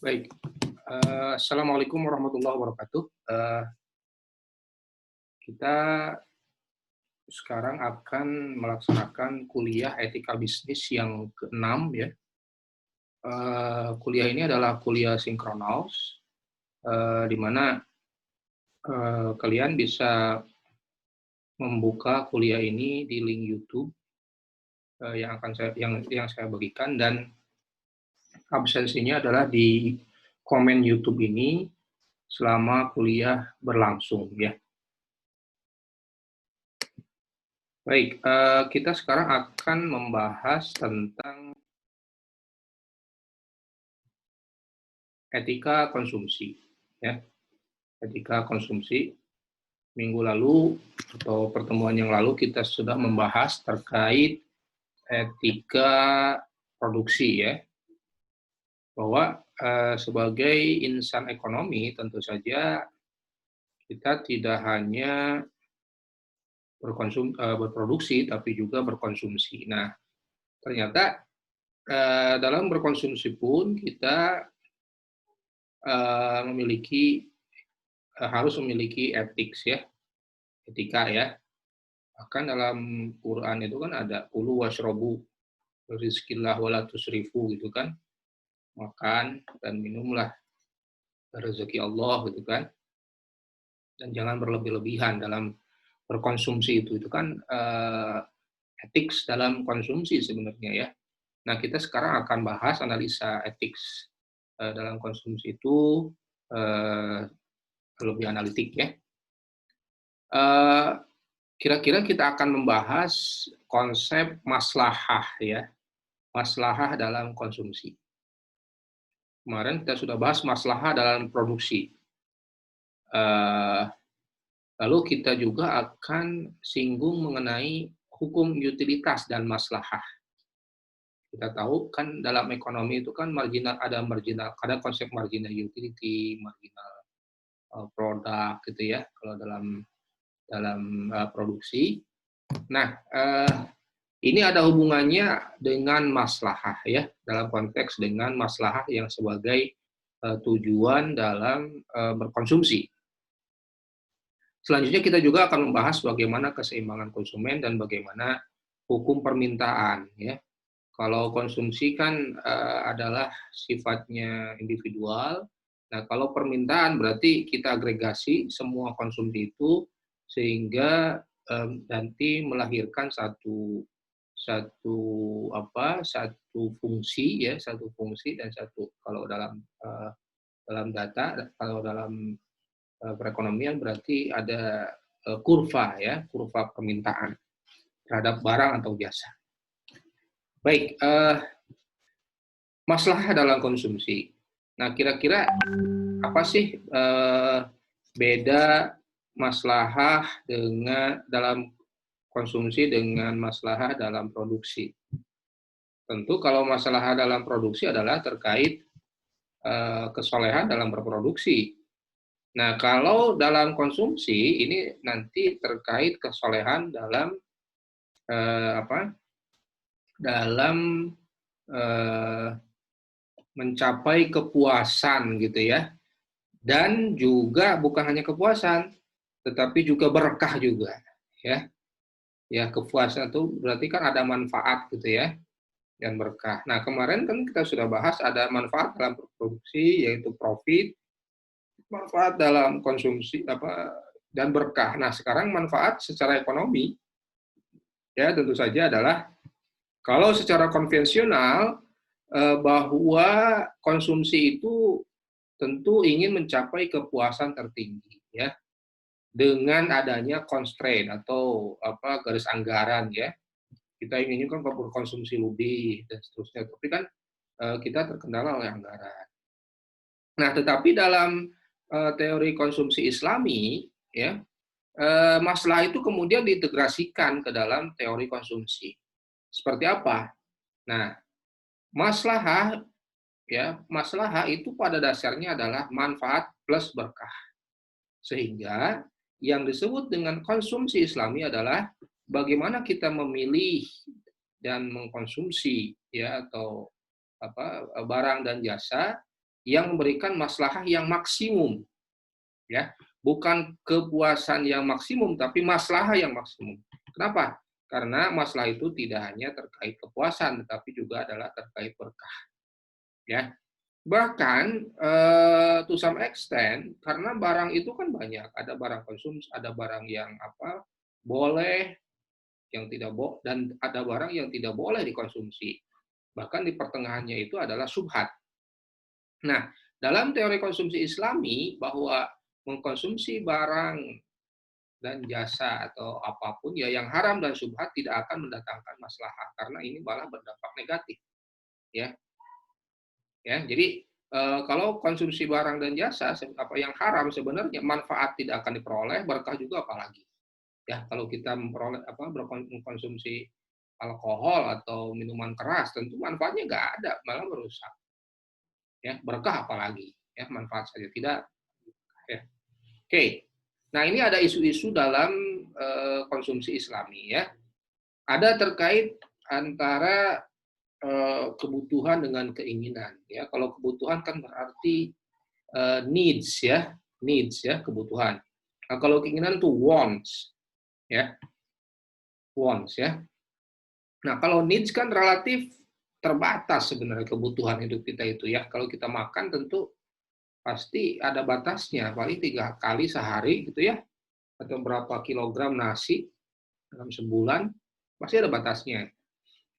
Baik, assalamualaikum warahmatullahi wabarakatuh. Kita sekarang akan melaksanakan kuliah etika bisnis yang keenam ya. Kuliah ini adalah kuliah sinkronus, di mana kalian bisa membuka kuliah ini di link YouTube yang saya bagikan, dan absensinya adalah di komen YouTube ini selama kuliah berlangsung ya. Baik, kita sekarang akan membahas tentang etika konsumsi, ya. Etika konsumsi. Minggu lalu atau pertemuan yang lalu kita sudah membahas terkait etika produksi, ya. Bahwa sebagai insan ekonomi tentu saja kita tidak hanya berproduksi tapi juga berkonsumsi. Nah, ternyata dalam berkonsumsi pun kita harus memiliki etika ya. Bahkan dalam Quran itu kan ada kulu washrobu rizqillah wala tusrifu gitu kan. Makan dan minumlah rezeki Allah gitu kan. Dan jangan berlebih-lebihan dalam berkonsumsi itu kan etik dalam konsumsi sebenarnya ya. Nah, kita sekarang akan bahas analisa etik dalam konsumsi itu lebih analitik ya. Kira-kira kita akan membahas konsep maslahah ya, maslahah dalam konsumsi. Kemarin kita sudah bahas maslahah dalam produksi. Lalu kita juga akan singgung mengenai hukum utilitas dan maslahah. Kita tahu kan dalam ekonomi itu kan ada konsep marginal utility, marginal produk gitu ya kalau dalam produksi. Nah, ini ada hubungannya dengan maslahah ya, dalam konteks dengan maslahah yang sebagai tujuan dalam berkonsumsi. Selanjutnya kita juga akan membahas bagaimana keseimbangan konsumen dan bagaimana hukum permintaan ya. Kalau konsumsi kan adalah sifatnya individual. Nah, kalau permintaan berarti kita agregasi semua konsumsi itu sehingga nanti melahirkan satu fungsi ya, satu fungsi dan satu kalau dalam data, kalau dalam perekonomian berarti ada kurva ya, kurva permintaan terhadap barang atau jasa. Baik, masalah dalam konsumsi. Nah, kira-kira apa sih beda maslahah dalam konsumsi dengan maslahah dalam produksi? Tentu kalau masalah dalam produksi adalah terkait kesolehan dalam berproduksi. Nah, kalau dalam konsumsi ini nanti terkait kesolehan dalam mencapai kepuasan gitu ya. Dan juga bukan hanya kepuasan, tetapi juga berkah juga ya. Ya, kepuasan itu berarti kan ada manfaat gitu ya, dan berkah. Nah, kemarin kan kita sudah bahas ada manfaat dalam produksi yaitu profit, manfaat dalam konsumsi dan berkah. Nah, sekarang manfaat secara ekonomi ya tentu saja adalah kalau secara konvensional bahwa konsumsi itu tentu ingin mencapai kepuasan tertinggi ya dengan adanya constraint atau garis anggaran ya. Kita inginnya kan berkonsumsi lebih dan seterusnya, tapi kan kita terkendala oleh anggaran. Nah, tetapi dalam teori konsumsi Islami ya, masalah itu kemudian diintegrasikan ke dalam teori konsumsi. Seperti apa? Nah, maslahah itu pada dasarnya adalah manfaat plus berkah. Sehingga yang disebut dengan konsumsi Islami adalah bagaimana kita memilih dan mengkonsumsi ya atau barang dan jasa yang memberikan maslahah yang maksimum, ya. Bukan kepuasan yang maksimum, tapi maslahah yang maksimum. Kenapa? Karena masalah itu tidak hanya terkait kepuasan, tetapi juga adalah terkait berkah. Ya, bahkan to some extent, karena barang itu kan banyak, ada barang konsumsi, ada barang yang apa boleh, yang tidak boleh, dan ada barang yang tidak boleh dikonsumsi. Bahkan di pertengahannya itu adalah syubhat. Nah, dalam teori konsumsi Islami bahwa mengkonsumsi barang dan jasa atau apapun ya yang haram dan syubhat tidak akan mendatangkan maslahah karena ini malah berdampak negatif, ya. Ya, jadi kalau konsumsi barang dan jasa apa yang haram sebenarnya manfaat tidak akan diperoleh, berkah juga apalagi. Ya, kalau kita memperoleh apa mengkonsumsi alkohol atau minuman keras tentu manfaatnya nggak ada, malah merusak. Ya, berkah apalagi, ya manfaat saja tidak. Ya. Oke. Nah, ini ada isu-isu dalam konsumsi Islami ya. Ada terkait antara kebutuhan dengan keinginan ya. Kalau kebutuhan kan berarti needs ya, kebutuhan. Nah, kalau keinginan itu wants ya, wants ya. Nah, kalau needs kan relatif terbatas sebenarnya kebutuhan hidup kita itu ya. Kalau kita makan tentu pasti ada batasnya, paling 3 kali sehari gitu ya, atau berapa kilogram nasi dalam sebulan, pasti ada batasnya.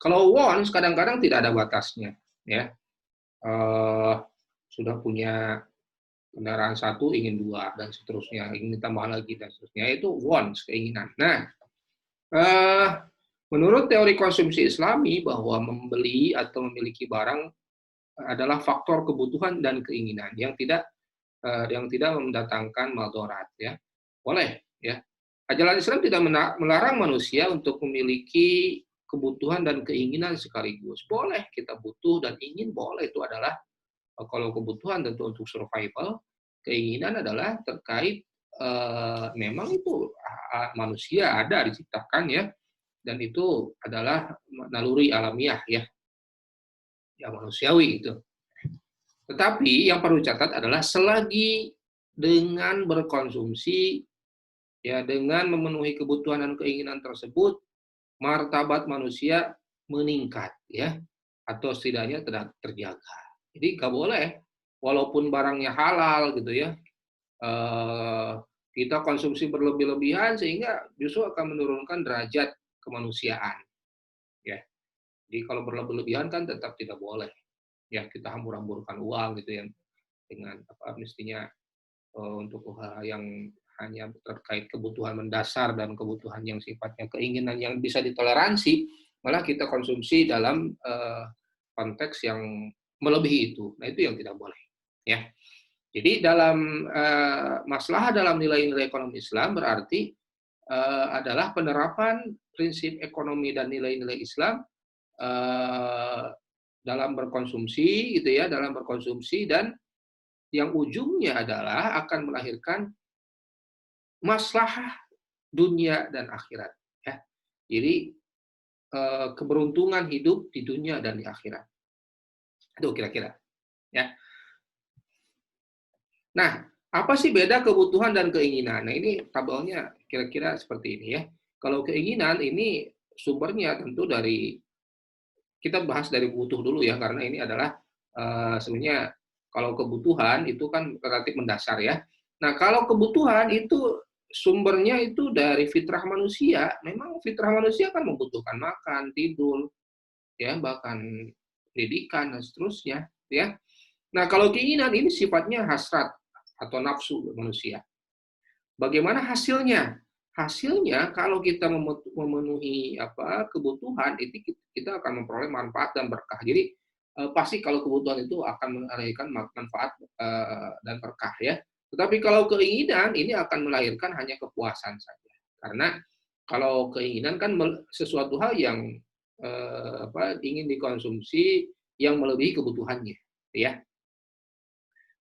Kalau wants kadang-kadang tidak ada batasnya, ya. Sudah punya kendaraan satu ingin dua dan seterusnya, ingin tambah lagi dan seterusnya, itu wants, keinginan. Nah, menurut teori konsumsi Islami bahwa membeli atau memiliki barang adalah faktor kebutuhan dan keinginan yang tidak mendatangkan maldorat ya. Boleh ya. Ajaran Islam tidak melarang manusia untuk memiliki kebutuhan dan keinginan sekaligus. Boleh kita butuh dan ingin, boleh, itu adalah kalau kebutuhan tentu untuk survival, keinginan adalah terkait memang itu manusia ada diciptakan ya, dan itu adalah naluri alamiah ya, ya manusiawi itu. Tetapi yang perlu dicatat adalah selagi dengan berkonsumsi, ya dengan memenuhi kebutuhan dan keinginan tersebut, martabat manusia meningkat, ya, atau setidaknya terjaga. Jadi nggak boleh, walaupun barangnya halal gitu ya, kita konsumsi berlebih-lebihan sehingga justru akan menurunkan derajat kemanusiaan. Ya, jadi kalau berlebih-lebihan kan tetap tidak boleh. Ya kita hambur-hamburkan uang gitu ya dengan apa mestinya untuk yang hanya terkait kebutuhan mendasar dan kebutuhan yang sifatnya keinginan yang bisa ditoleransi, malah kita konsumsi dalam konteks yang melebihi itu. Nah, itu yang tidak boleh, ya. Jadi dalam masalah dalam nilai-nilai ekonomi Islam berarti adalah penerapan prinsip ekonomi dan nilai-nilai Islam dalam berkonsumsi gitu ya, dalam berkonsumsi dan yang ujungnya adalah akan melahirkan maslahah dunia dan akhirat ya. Jadi keberuntungan hidup di dunia dan di akhirat. Itu kira-kira ya. Nah, apa sih beda kebutuhan dan keinginan? Nah, ini tabelnya kira-kira seperti ini ya. Kalau keinginan ini sumbernya tentu dari kita bahas dari butuh dulu ya, karena ini adalah sebenarnya kalau kebutuhan itu kan relatif mendasar ya. Nah, kalau kebutuhan itu sumbernya itu dari fitrah manusia. Memang fitrah manusia kan membutuhkan makan, tidur, ya, bahkan pendidikan dan seterusnya, ya. Nah, kalau keinginan ini sifatnya hasrat atau nafsu manusia. Bagaimana hasilnya? Hasilnya kalau kita memenuhi apa kebutuhan itu kita akan memperoleh manfaat dan berkah. Jadi pasti kalau kebutuhan itu akan melahirkan manfaat dan berkah ya. Tetapi kalau keinginan ini akan melahirkan hanya kepuasan saja. Karena kalau keinginan kan sesuatu hal yang ingin dikonsumsi yang melebihi kebutuhannya, ya.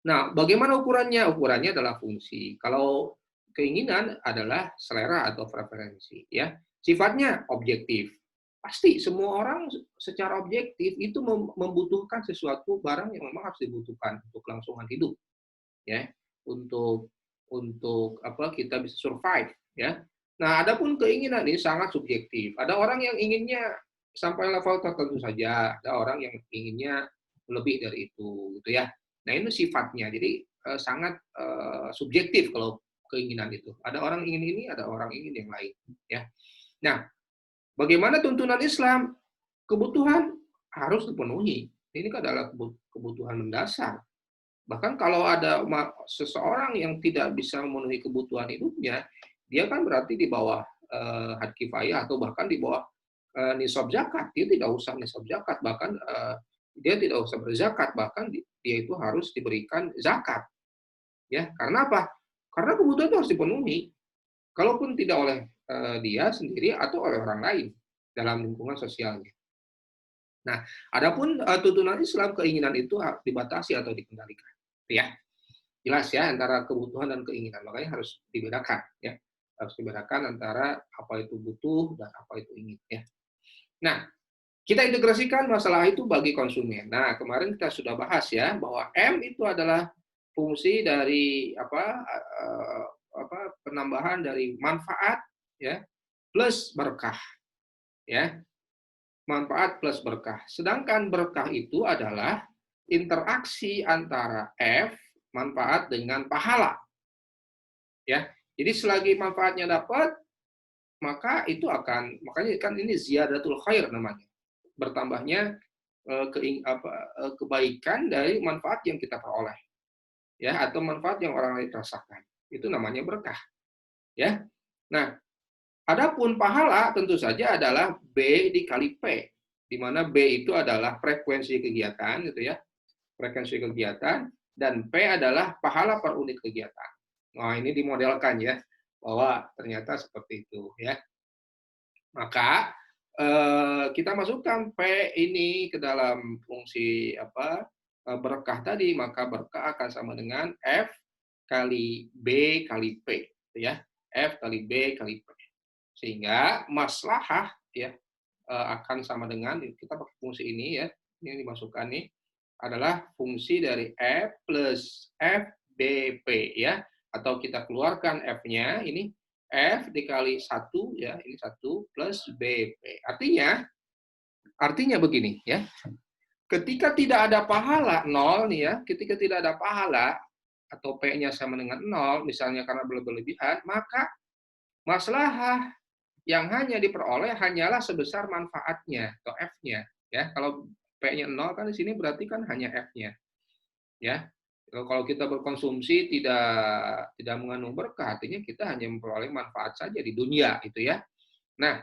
Nah, bagaimana ukurannya? Ukurannya adalah fungsi. Kalau keinginan adalah selera atau preferensi, ya. Sifatnya objektif. pasti semua orang secara objektif itu membutuhkan sesuatu barang yang memang harus dibutuhkan untuk kelangsungan hidup, ya, untuk apa, kita bisa survive, ya. Nah, adapun keinginan ini sangat subjektif. Ada orang yang inginnya sampai level tertentu saja, ada orang yang inginnya lebih dari itu, gitu ya. Nah, ini sifatnya. Jadi, sangat, subjektif kalau keinginan itu. Ada orang ingin ini, ada orang ingin yang lain, ya. Nah, bagaimana tuntunan Islam? Kebutuhan harus dipenuhi. Ini kan adalah kebutuhan mendasar. Bahkan kalau ada seseorang yang tidak bisa memenuhi kebutuhan hidupnya, dia kan berarti di bawah had kifayah atau bahkan di bawah nisab zakat. Dia tidak usah nisab zakat, bahkan dia tidak usah berzakat, bahkan dia itu harus diberikan zakat. Ya, karena apa? Karena kebutuhan itu harus dipenuhi. Kalaupun tidak oleh dia sendiri atau oleh orang lain dalam lingkungan sosialnya. Nah, adapun tuntunan Islam, keinginan itu harus dibatasi atau dikendalikan, ya. Jelas ya antara kebutuhan dan keinginan, makanya harus dibedakan, ya. Harus dibedakan antara apa itu butuh dan apa itu ingin, ya. Nah, kita integrasikan masalah itu bagi konsumen. Nah, kemarin kita sudah bahas ya bahwa M itu adalah fungsi dari penambahan dari manfaat, ya, plus berkah, ya. Manfaat plus berkah. Sedangkan berkah itu adalah interaksi antara F, manfaat, dengan pahala. Ya. Jadi selagi manfaatnya dapat, maka itu makanya kan ini ziyadatul khair namanya. Bertambahnya kebaikan dari manfaat yang kita peroleh. Ya, atau manfaat yang orang lain rasakan. Itu namanya berkah. Ya. Nah, adapun pahala tentu saja adalah B dikali P, di mana B itu adalah frekuensi kegiatan, gitu ya, frekuensi kegiatan, dan P adalah pahala per unit kegiatan. Nah, ini dimodelkan ya, bahwa ternyata seperti itu ya. Maka kita masukkan P ini ke dalam fungsi berkah tadi, maka berkah akan sama dengan F kali B kali P, ya, F kali B kali P. Sehingga maslahah ya akan sama dengan kita pakai fungsi ini ya, ini dimasukkan nih adalah fungsi dari F plus FBP ya, atau kita keluarkan F-nya ini F dikali 1 ya, ini 1 plus BP. Artinya begini ya. Ketika tidak ada pahala 0 nih ya, ketika tidak ada pahala atau P-nya sama dengan 0 misalnya karena berlebihan, maka maslahah yang hanya diperoleh hanyalah sebesar manfaatnya atau F-nya ya. Kalau P-nya 0 kan di sini berarti kan hanya F-nya. Ya. Kalau kita berkonsumsi tidak mengandung berkah, artinya kita hanya memperoleh manfaat saja di dunia itu ya. Nah,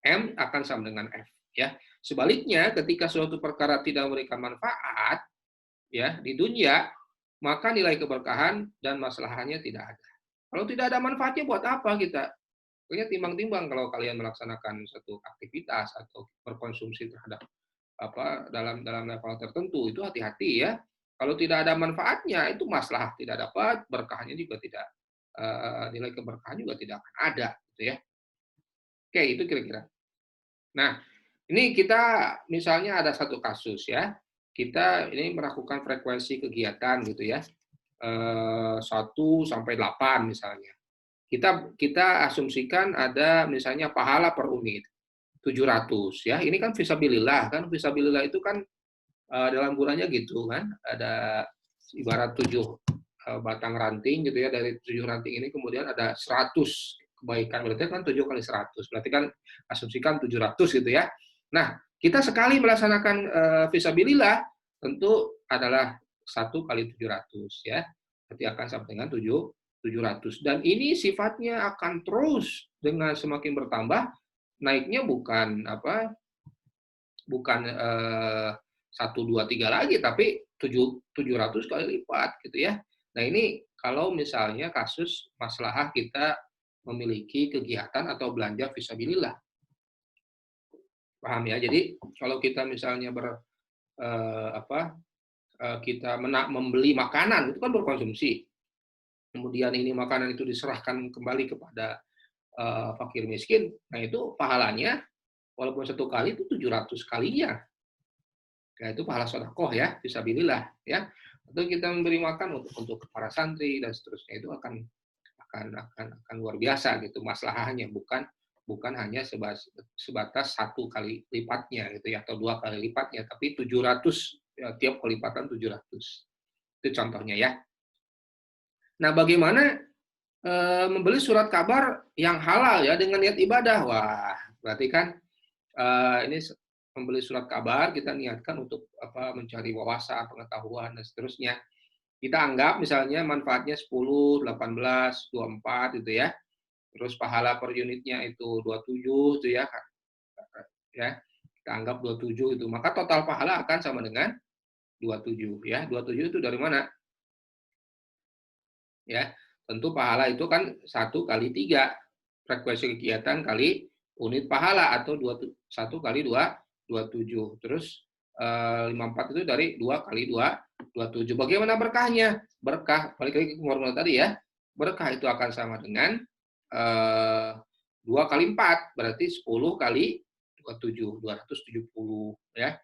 M akan sama dengan F ya. Sebaliknya ketika suatu perkara tidak memberikan manfaat ya di dunia, maka nilai keberkahan dan maslahannya tidak ada. Kalau tidak ada manfaatnya buat apa kita? Pokoknya timbang-timbang kalau kalian melaksanakan satu aktivitas atau berkonsumsi terhadap dalam level tertentu itu hati-hati ya. Kalau tidak ada manfaatnya itu masalah tidak dapat, berkahnya juga tidak nilai keberkahan juga tidak akan ada gitu ya. Oke, itu kira-kira. Nah, ini kita misalnya ada satu kasus ya. Kita ini melakukan frekuensi kegiatan gitu ya. 1 sampai 8 misalnya. Kita asumsikan ada misalnya pahala per unit 700 ya. Ini kan fisabilillah kan, fisabilillah itu kan dalam bulannya gitu kan, ada ibarat 7 batang ranting gitu ya, dari 7 ranting ini kemudian ada 100 kebaikan, berarti kan 7 kali 100, berarti kan asumsikan 700 gitu ya. Nah, kita sekali melaksanakan fisabilillah tentu adalah 1 kali 700 ya, berarti akan sama dengan 700. Dan ini sifatnya akan terus dengan semakin bertambah, naiknya bukan 1, 2, 3 lagi, tapi 700 kali lipat gitu ya. Nah, ini kalau misalnya kasus maslahah kita memiliki kegiatan atau belanja fisabilillah. Paham ya? Jadi kalau kita misalnya kita membeli makanan itu kan berkonsumsi. Kemudian ini makanan itu diserahkan kembali kepada fakir miskin. Nah, itu pahalanya walaupun 1 kali itu 700 kalinya. Ya itu pahala sedekah ya, fisabilillah ya. Atau kita memberi makan untuk para santri dan seterusnya, itu akan luar biasa gitu maslahahnya, bukan bukan hanya sebatas 1 kali lipatnya gitu ya, atau 2 kali lipatnya, tapi 700 ya, tiap kelipatan 700. Itu contohnya ya. Nah, bagaimana membeli surat kabar yang halal ya dengan niat ibadah? Wah, berarti kan ini membeli surat kabar kita niatkan untuk apa, mencari wawasan, pengetahuan dan seterusnya. Kita anggap misalnya manfaatnya 10, 18, 24 gitu ya. Terus pahala per unitnya itu 27 itu ya. Ya. Kita anggap 27 itu. Maka total pahala akan sama dengan 27 ya. 27 itu dari mana? Ya. Tentu pahala itu kan 1 kali 3 frekuensi kegiatan kali unit pahala, atau 1 kali 2 27. Terus 54 itu dari 2 kali 2 27. Bagaimana berkahnya? Berkah balik lagi ke formula tadi ya. Berkah itu akan sama dengan 2 kali 4 berarti 10 kali 27, 270 ya.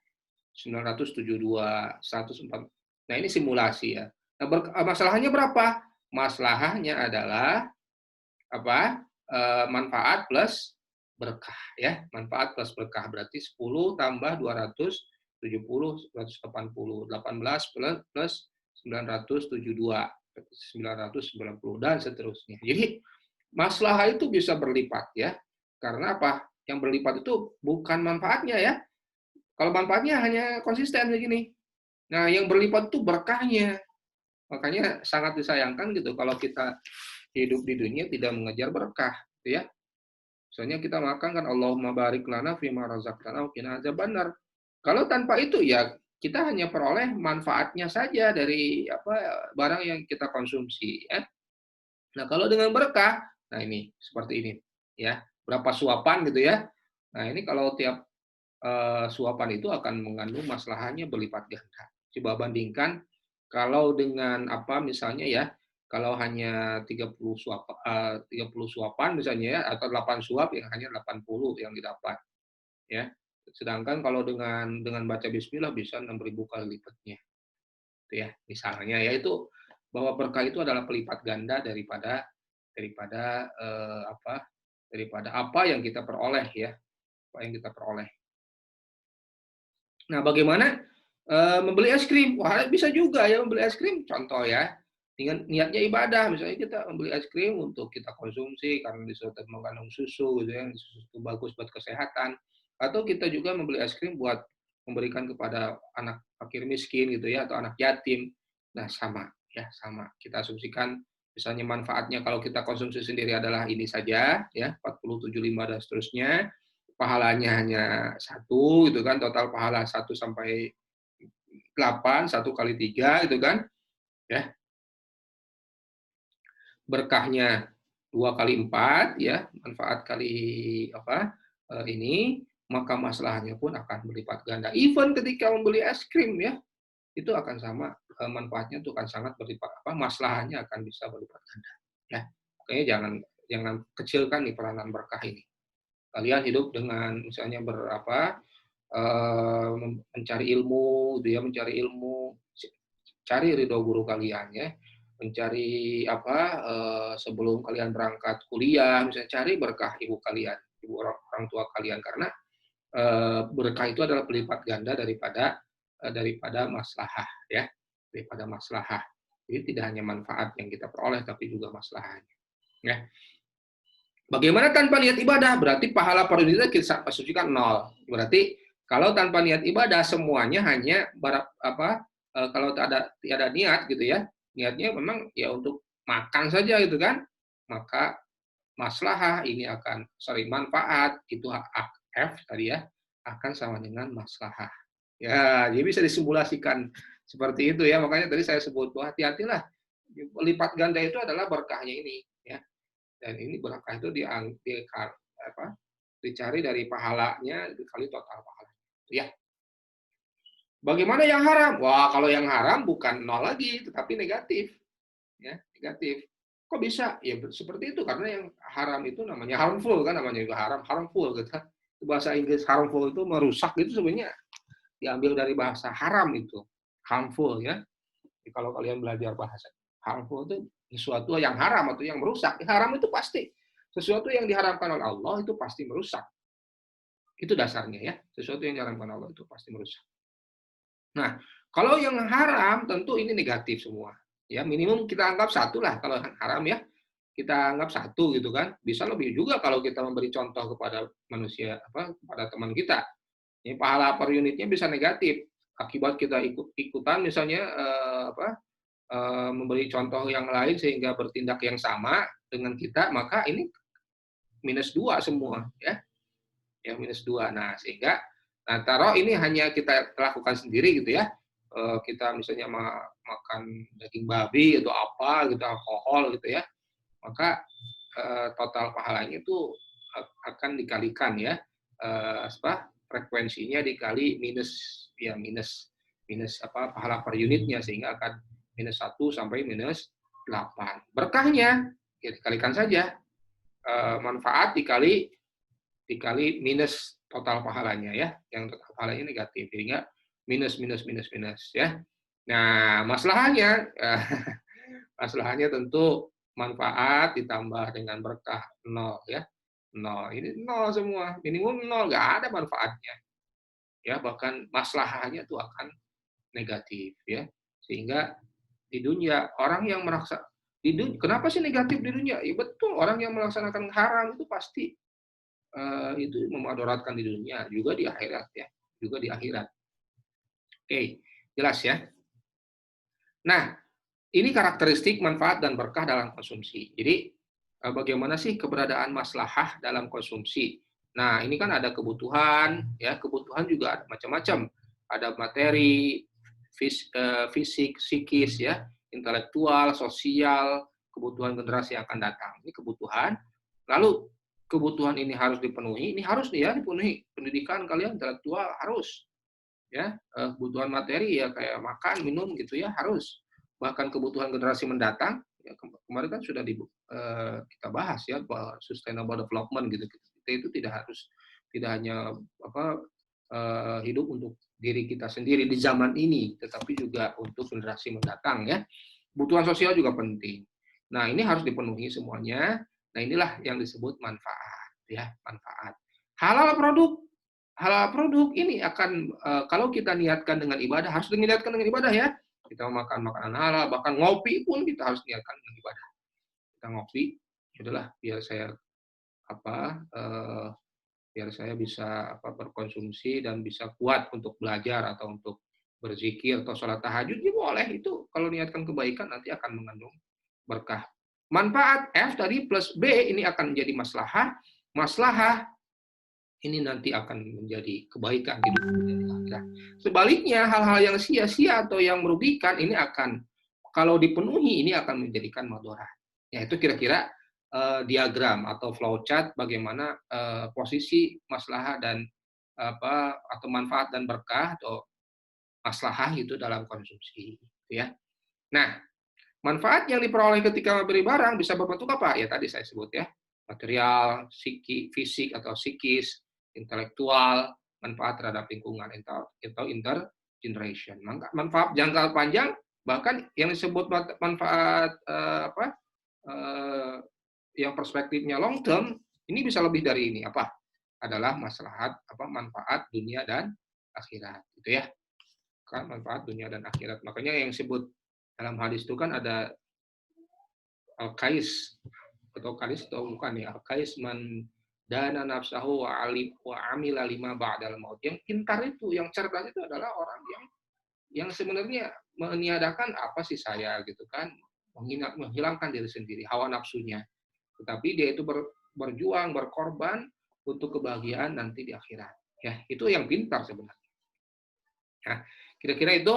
972, 104. Nah, ini simulasi ya. Nah, masalahnya berapa? Masalahnya adalah apa? Manfaat plus berkah ya. Manfaat plus berkah berarti 10 tambah 270, 180, 18 plus 972, 990 dan seterusnya. Jadi maslahah itu bisa berlipat ya. Karena apa? Yang berlipat itu bukan manfaatnya ya. Kalau manfaatnya hanya konsisten begini. Nah, yang berlipat itu berkahnya. Makanya sangat disayangkan gitu kalau kita hidup di dunia tidak mengejar berkah, gitu ya. Misalnya kita makan kan Allahumma barik lana fima razaqtana wa qina adzabannar. Kalau tanpa itu ya kita hanya peroleh manfaatnya saja dari apa barang yang kita konsumsi ya. Nah, kalau dengan berkah, nah ini seperti ini ya. Berapa suapan gitu ya. Nah, ini kalau tiap suapan itu akan mengandung maslahannya berlipat ganda. Coba bandingkan kalau dengan apa misalnya ya, kalau hanya 30 suapan misalnya ya, atau 8 suap yang hanya 80 yang didapat ya. Sedangkan kalau dengan baca bismillah bisa 6.000 kali lipatnya. Itu ya, misalnya ya itu bahwa berkah itu adalah pelipat ganda daripada daripada daripada apa yang kita peroleh ya, apa yang kita peroleh. Nah, bagaimana membeli es krim? Wah, bisa juga ya membeli es krim. Contoh ya, dengan niatnya ibadah. Misalnya kita membeli es krim untuk kita konsumsi karena disuruh mengandung susu, gitu ya, susu itu bagus buat kesehatan. Atau kita juga membeli es krim buat memberikan kepada anak fakir miskin gitu ya, atau anak yatim. Nah, sama ya, sama. Kita asumsikan misalnya manfaatnya kalau kita konsumsi sendiri adalah ini saja ya, 40, 75 dan seterusnya. Pahalanya hanya 1 gitu kan, total pahala 1 sampai 8, 1 kali 3 gitu kan, ya. Berkahnya 2 kali 4 ya, manfaat kali apa, ini, maka masalahnya pun akan berlipat ganda. Even ketika membeli es krim ya, itu akan sama, manfaatnya itu akan sangat berlipat maslahahnya akan bisa berlipat ganda, ya. Makanya jangan jangan kecilkan nih peranan berkah ini. Kalian hidup dengan misalnya mencari ilmu, dia mencari ilmu, cari ridho guru kalian ya, mencari sebelum kalian berangkat kuliah, misalnya cari berkah ibu kalian, ibu orang tua kalian, karena berkah itu adalah pelipat ganda daripada maslahah ya, daripada maslahah. Jadi tidak hanya manfaat yang kita peroleh, tapi juga maslahahnya. Ya. Bagaimana tanpa niat ibadah? Berarti pahala per unitnya kita asumsikan 0. Berarti kalau tanpa niat ibadah semuanya hanya kalau tiada niat gitu ya. Niatnya memang ya untuk makan saja gitu kan. Maka maslahah ini manfaat itu F tadi ya akan sama dengan maslahah. Ya, jadi bisa disimulasikan seperti itu ya. Makanya tadi saya sebut bahwa hati-hatilah. Lipat ganda itu adalah berkahnya ini ya. Dan ini berkah itu dicari dari pahalanya dikali total pahalanya. Ya. Bagaimana yang haram? Wah, kalau yang haram bukan 0 lagi, tetapi negatif. Ya, negatif. Kok bisa? Ya seperti itu karena yang haram itu namanya harmful kan, namanya juga haram, harmful gitu. bahasa Inggris harmful itu merusak itu sebenarnya diambil dari bahasa haram itu, harmful ya. Jadi kalau kalian belajar bahasa harmful itu sesuatu yang haram atau yang merusak. Haram itu pasti sesuatu yang diharamkan oleh Allah itu pasti merusak. Itu dasarnya ya. Sesuatu yang diharamkan Allah itu pasti merusak. Nah, kalau yang haram tentu ini negatif semua. Ya, minimum kita anggap satu lah kalau haram ya. Kita anggap satu gitu kan. Bisa lebih juga kalau kita memberi contoh kepada manusia kepada teman kita. Ini pahala per unitnya bisa negatif akibat kita ikutan misalnya memberi contoh yang lain sehingga bertindak yang sama dengan kita, maka ini -2 semua ya. Ya -2. Nah, sehingga taruh ini hanya kita lakukan sendiri gitu ya. Kita misalnya makan daging babi atau apa gitu, alkohol gitu ya. Maka total pahalanya itu akan dikalikan ya. Frekuensinya dikali minus pahala per unitnya sehingga akan -1 sampai -8. Berkahnya ya dikalikan saja. Manfaat dikali minus total pahalanya ya, yang total pahalanya negatif, jadinya minus ya. Nah, masalahnya tentu manfaat ditambah dengan berkah 0 ya, 0 ini 0 semua, minimum 0, nggak ada manfaatnya ya, bahkan masalahnya itu akan negatif ya, sehingga di dunia orang yang merasa di dunia, kenapa sih negatif di dunia? Ya betul, orang yang melaksanakan haram itu pasti itu memudaratkan di dunia, juga di akhirat ya, juga di akhirat. Oke, jelas ya. Nah, ini karakteristik manfaat dan berkah dalam konsumsi. Jadi, bagaimana sih keberadaan maslahah dalam konsumsi? Nah, ini kan ada kebutuhan, ya, kebutuhan juga ada macam-macam. Ada materi, fisik, psikis, ya, intelektual, sosial, kebutuhan generasi yang akan datang. Ini kebutuhan. Lalu kebutuhan ini harus dipenuhi, ini harus ya dipenuhi. Pendidikan kalian intelektual harus, ya. Kebutuhan materi ya kayak makan, minum gitu ya harus. Bahkan kebutuhan generasi mendatang, ya kemarin kan sudah kita bahas ya bahwa sustainable development gitu. Kita itu tidak hanya hidup untuk diri kita sendiri di zaman ini, tetapi juga untuk generasi mendatang ya. Kebutuhan sosial juga penting. Nah, ini harus dipenuhi semuanya. Nah, inilah yang disebut manfaat, ya, manfaat. Halal produk ini akan kalau kita niatkan dengan ibadah, harus diniatkan dengan ibadah ya. Kita makan makanan halal, bahkan ngopi pun kita harus niatkan dengan ibadah. Kita ngopi, adalah biar saya biar saya bisa berkonsumsi dan bisa kuat untuk belajar atau untuk berzikir atau sholat tahajud, ya boleh itu kalau niatkan kebaikan nanti akan mengandung berkah. Manfaat F tadi plus B ini akan menjadi maslahah ini nanti akan menjadi kebaikan di dunia. Sebaliknya hal-hal yang sia-sia atau yang merugikan ini akan kalau dipenuhi ini akan menjadikan madorah. Ya itu kira-kira diagram atau flowchart bagaimana posisi maslahah dan atau manfaat dan berkah atau maslahah itu dalam konsumsi, ya. Nah, manfaat yang diperoleh ketika memberi barang bisa berbentuk apa? Ya tadi saya sebut ya, material, fisik atau psikis, intelektual, manfaat terhadap lingkungan atau intergeneration. Manfaat jangka panjang, bahkan yang disebut manfaat yang perspektifnya long term, ini bisa lebih dari ini apa? Adalah maslahat manfaat dunia dan akhirat, gitu ya. Kan manfaat dunia dan akhirat. Makanya yang disebut dalam hadis itu kan ada al-kais atau bukan ya, al-kais man dana nafsahu wa amila lima ba'dal maut. Yang pintar itu, yang cerdas itu adalah orang yang sebenarnya meniadakan apa sih saya gitu kan, menghilangkan diri sendiri, hawa nafsunya. Tetapi dia itu berjuang, berkorban untuk kebahagiaan nanti di akhirat. Ya, itu yang pintar sebenarnya. Nah, kira-kira itu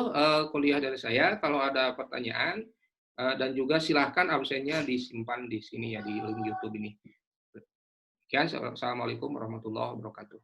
kuliah dari saya. Kalau ada pertanyaan dan juga silahkan absennya disimpan di sini ya di link YouTube ini. Sekian, assalamualaikum warahmatullahi wabarakatuh.